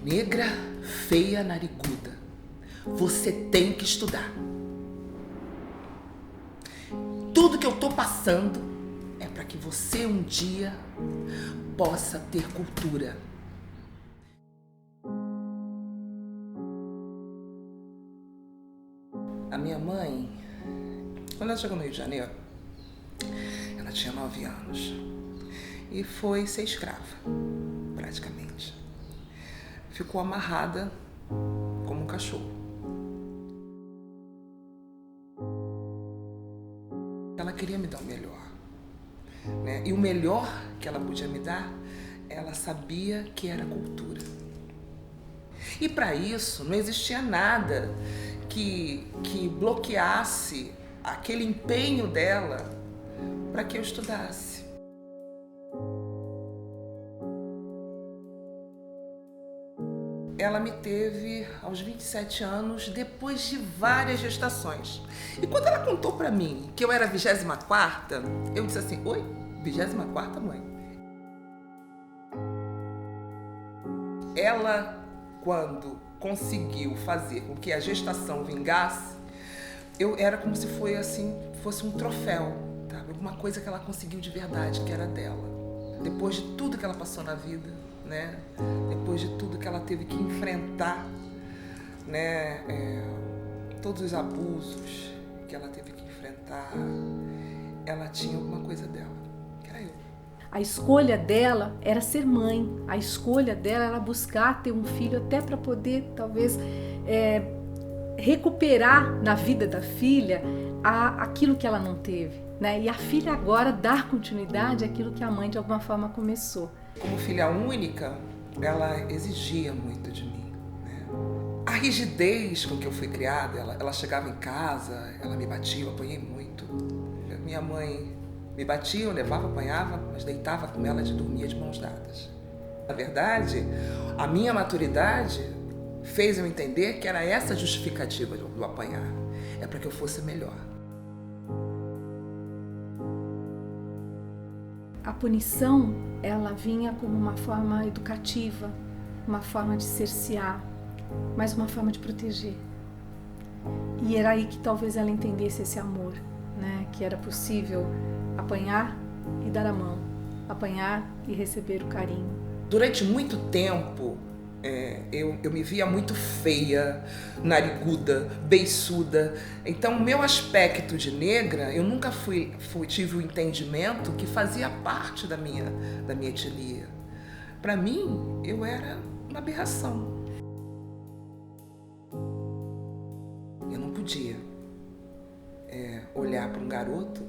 Negra, feia, nariguda, você tem que estudar. Tudo que eu tô passando é para que você um dia possa ter cultura. A minha mãe, quando ela chegou no Rio de Janeiro, ela tinha 9 anos e foi ser escrava, praticamente. Ficou amarrada como um cachorro. Ela queria me dar o melhor, né? E o melhor que ela podia me dar, ela sabia que era cultura. E para isso não existia nada que bloqueasse aquele empenho dela para que eu estudasse. Ela me teve aos 27 anos, depois de várias gestações. E quando ela contou para mim que eu era a 24ª, eu disse assim, oi, 24ª, mãe? Ela, quando conseguiu fazer com que a gestação vingasse, eu era como se fosse um troféu, tá? Alguma coisa que ela conseguiu de verdade, que era dela. Depois de tudo que ela passou na vida, né? Depois de tudo que ela teve que enfrentar, né? Todos os abusos que ela teve que enfrentar, ela tinha alguma coisa dela, que era eu. A escolha dela era ser mãe, a escolha dela era buscar ter um filho até para poder, talvez, recuperar na vida da filha aquilo que ela não teve, né? E a filha agora dar continuidade àquilo que a mãe de alguma forma começou. Como filha única, ela exigia muito de mim, né? A rigidez com que eu fui criada, ela chegava em casa, ela me batia, eu apanhei muito. Minha mãe me batia, eu levava, apanhava, mas deitava com ela e dormia de mãos dadas. Na verdade, a minha maturidade fez eu entender que era essa a justificativa do apanhar. É para que eu fosse melhor. A punição, ela vinha como uma forma educativa, uma forma de cercear, mas uma forma de proteger. E era aí que talvez ela entendesse esse amor, né? Que era possível apanhar e dar a mão, apanhar e receber o carinho. Durante muito tempo, eu me via muito feia, nariguda, beiçuda. Então, o meu aspecto de negra, eu nunca tive o entendimento que fazia parte da minha etnia. Para mim, eu era uma aberração. Eu não podia olhar para um garoto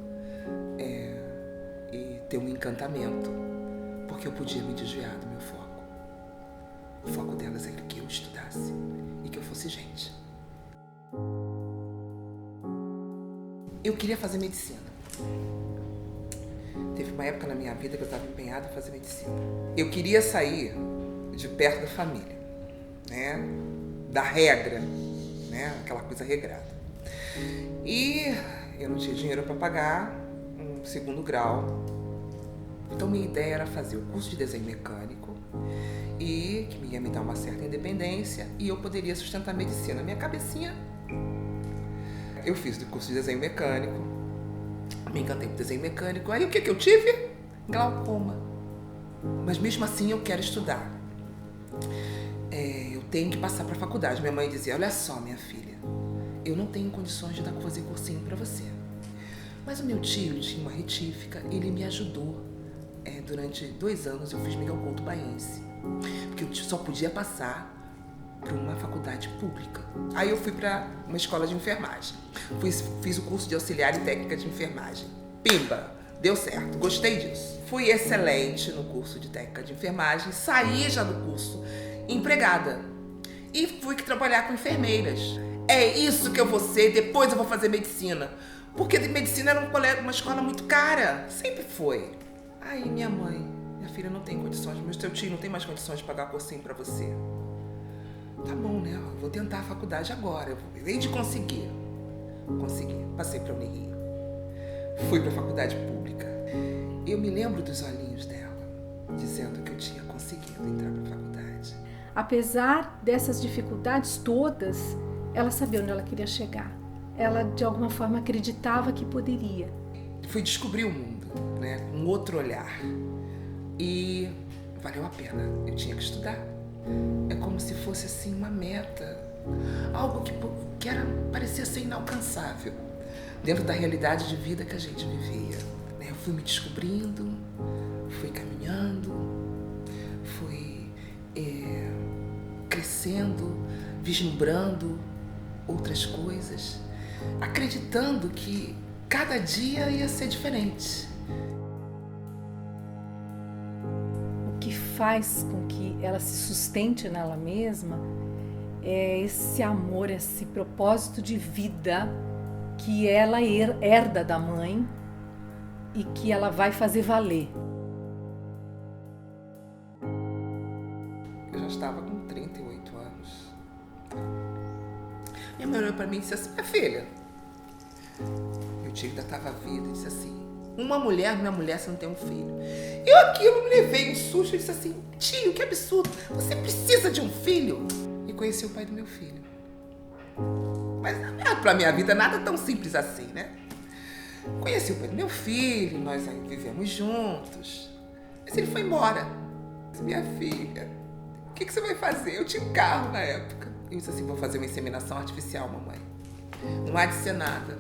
e ter um encantamento, porque eu podia me desviar do meu foco. O foco delas era que eu estudasse e que eu fosse gente. Eu queria fazer medicina. Teve uma época na minha vida que eu estava empenhada em fazer medicina. Eu queria sair de perto da família, né? Da regra, né? Aquela coisa regrada. E eu não tinha dinheiro para pagar um 2º grau. Então minha ideia era fazer o curso de desenho mecânico e que ia me dar uma certa independência e eu poderia sustentar a medicina. Na minha cabecinha, eu fiz o curso de desenho mecânico, me encantei por desenho mecânico. Aí o que eu tive? Glaucoma. Mas mesmo assim eu quero estudar. Eu tenho que passar para a faculdade. Minha mãe dizia, olha só, minha filha, eu não tenho condições de fazer cursinho para você. Mas o meu tio tinha uma retífica, ele me ajudou. Durante 2 anos eu fiz Miguel Couto Baense, porque eu só podia passar para uma faculdade pública. Aí eu fui para uma escola de enfermagem. Fiz o curso de auxiliar em técnica de enfermagem. Pimba! Deu certo, gostei disso. Fui excelente no curso de técnica de enfermagem, saí já do curso empregada e fui trabalhar com enfermeiras. É isso que eu vou ser, depois eu vou fazer medicina. Porque medicina era uma escola muito cara, sempre foi. Aí minha mãe, minha filha não tem condições, meu teu tio não tem mais condições de pagar cursinho pra você. Tá bom, né? Eu vou tentar a faculdade agora, eu hei de conseguir. Consegui, passei pra Unirio. Fui pra faculdade pública. Eu me lembro dos olhinhos dela, dizendo que eu tinha conseguido entrar pra faculdade. apesar dessas dificuldades todas, ela sabia onde ela queria chegar. Ela, de alguma forma, acreditava que poderia. Fui descobrir o mundo, né, com outro olhar. E valeu a pena. Eu tinha que estudar. É como se fosse assim uma meta, algo que parecia ser inalcançável dentro da realidade de vida que a gente vivia. Eu fui me descobrindo, fui caminhando, fui crescendo, vislumbrando outras coisas, acreditando que cada dia ia ser diferente. O que faz com que ela se sustente nela mesma é esse amor, esse propósito de vida que ela herda da mãe e que ela vai fazer valer. Eu já estava com 38 anos. Minha mãe olhou para mim e disse assim: minha filha, meu tio ainda estava vivo, e disse assim: minha mulher, você não tem um filho. Eu aquilo me levei um susto e disse assim: tio, que absurdo, você precisa de um filho? E conheci o pai do meu filho. Mas para minha vida nada tão simples assim, né? Conheci o pai do meu filho, nós aí vivemos juntos. Mas ele foi embora. Eu disse: minha filha, o que você vai fazer? Eu tinha um carro na época. Eu disse assim: vou fazer uma inseminação artificial, mamãe. Não há de ser nada.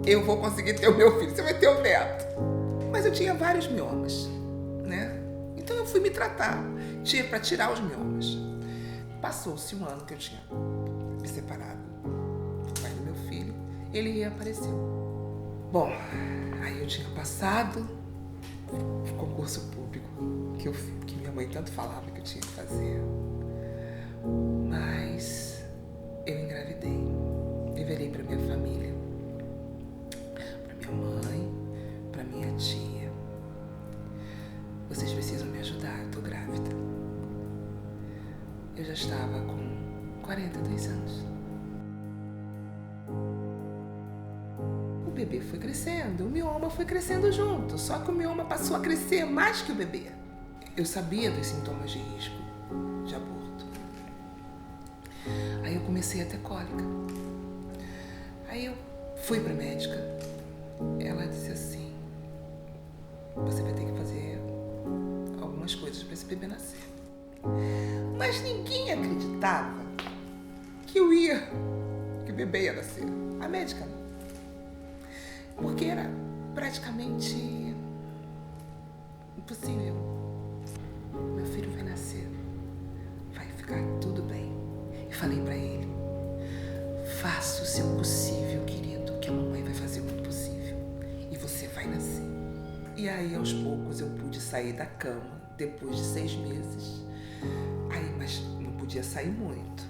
Eu vou conseguir ter o meu filho, você vai ter o neto. Mas eu tinha vários miomas, né? Então eu fui me tratar para tirar os miomas. Passou-se um ano que eu tinha me separado do pai do meu filho, ele reapareceu. Bom, aí eu tinha passado o concurso público que minha mãe tanto falava que eu tinha que fazer. Mas eu engravidei e virei para minha família, para minha mãe, para minha tia: vocês precisam me ajudar, eu tô grávida. Eu já estava com 42 anos. O bebê foi crescendo, o mioma foi crescendo junto, só que o mioma passou a crescer mais que o bebê. Eu sabia dos sintomas de risco de aborto. Aí eu comecei a ter cólica. Aí eu fui pra médica. Ela disse assim: você vai ter que fazer algumas coisas para esse bebê nascer. Mas ninguém acreditava que o bebê ia nascer. A médica não. Porque era praticamente impossível. Meu filho vai nascer, vai ficar tudo bem. E falei pra ele: faça o seu possível, querido, que a mamãe vai fazer o impossível. E você vai nascer. E aí, aos poucos, eu pude sair da cama, depois de 6 meses. Aí, mas não podia sair muito.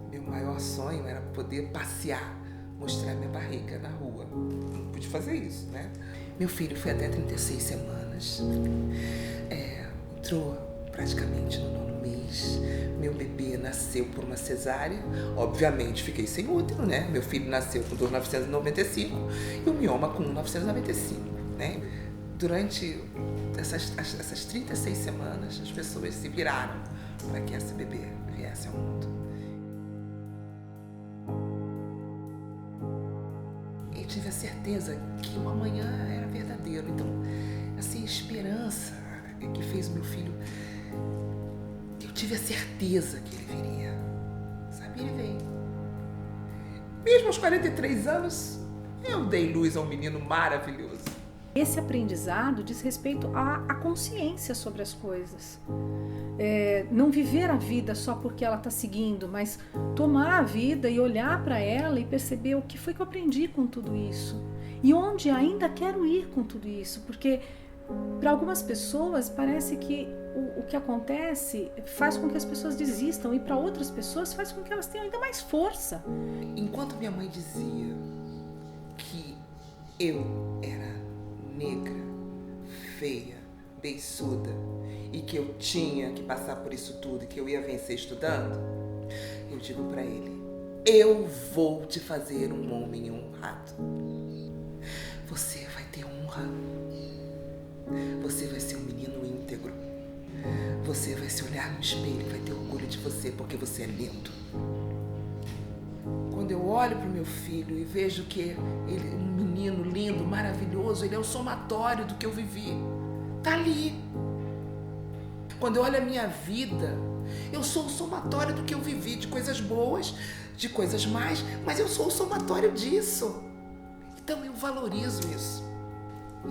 Meu maior sonho era poder passear, mostrar minha barriga na rua. Não pude fazer isso, né? Meu filho foi até 36 semanas. Entrou praticamente no 9º mês. Meu bebê nasceu por uma cesárea. Obviamente, fiquei sem útero, né? Meu filho nasceu com 2.995 e o mioma com 1.995, né? Durante essas 36 semanas, as pessoas se viraram para que esse bebê viesse ao mundo. E tive a certeza que o amanhã era verdadeiro. Então, assim, a esperança que fez o meu filho, eu tive a certeza que ele viria. Sabe, ele veio. Mesmo aos 43 anos, eu dei luz a um menino maravilhoso. Esse aprendizado diz respeito à consciência sobre as coisas. Não viver a vida só porque ela está seguindo, mas tomar a vida e olhar para ela e perceber o que foi que eu aprendi com tudo isso e onde ainda quero ir com tudo isso, porque para algumas pessoas parece que o que acontece faz com que as pessoas desistam e para outras pessoas faz com que elas tenham ainda mais força. Enquanto minha mãe dizia que eu era negra, feia, beiçuda e que eu tinha que passar por isso tudo e que eu ia vencer estudando, eu digo pra ele: eu vou te fazer um homem honrado. Você vai ter honra. Você vai ser um menino íntegro. Você vai se olhar no espelho e vai ter orgulho de você, porque você é lindo. Quando eu olho para o meu filho e vejo que ele é um menino lindo, maravilhoso, ele é o somatório do que eu vivi. Tá ali. Quando eu olho a minha vida, eu sou o somatório do que eu vivi, de coisas boas, de coisas más, mas eu sou o somatório disso. Então eu valorizo isso.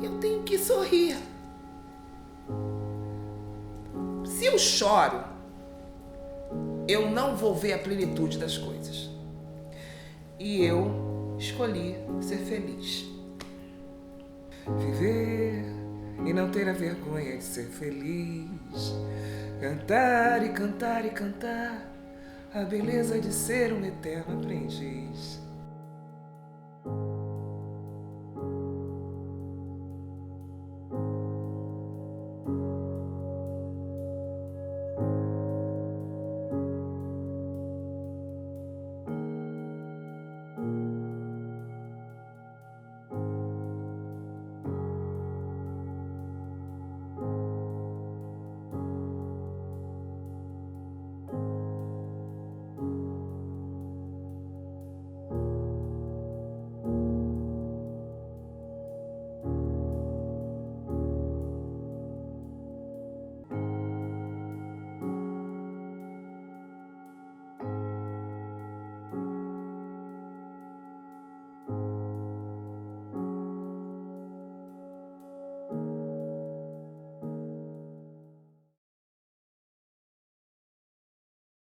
E eu tenho que sorrir. Se eu choro, eu não vou ver a plenitude das coisas. E eu escolhi ser feliz. Viver e não ter a vergonha de ser feliz. Cantar e cantar e cantar a beleza de ser um eterno aprendiz.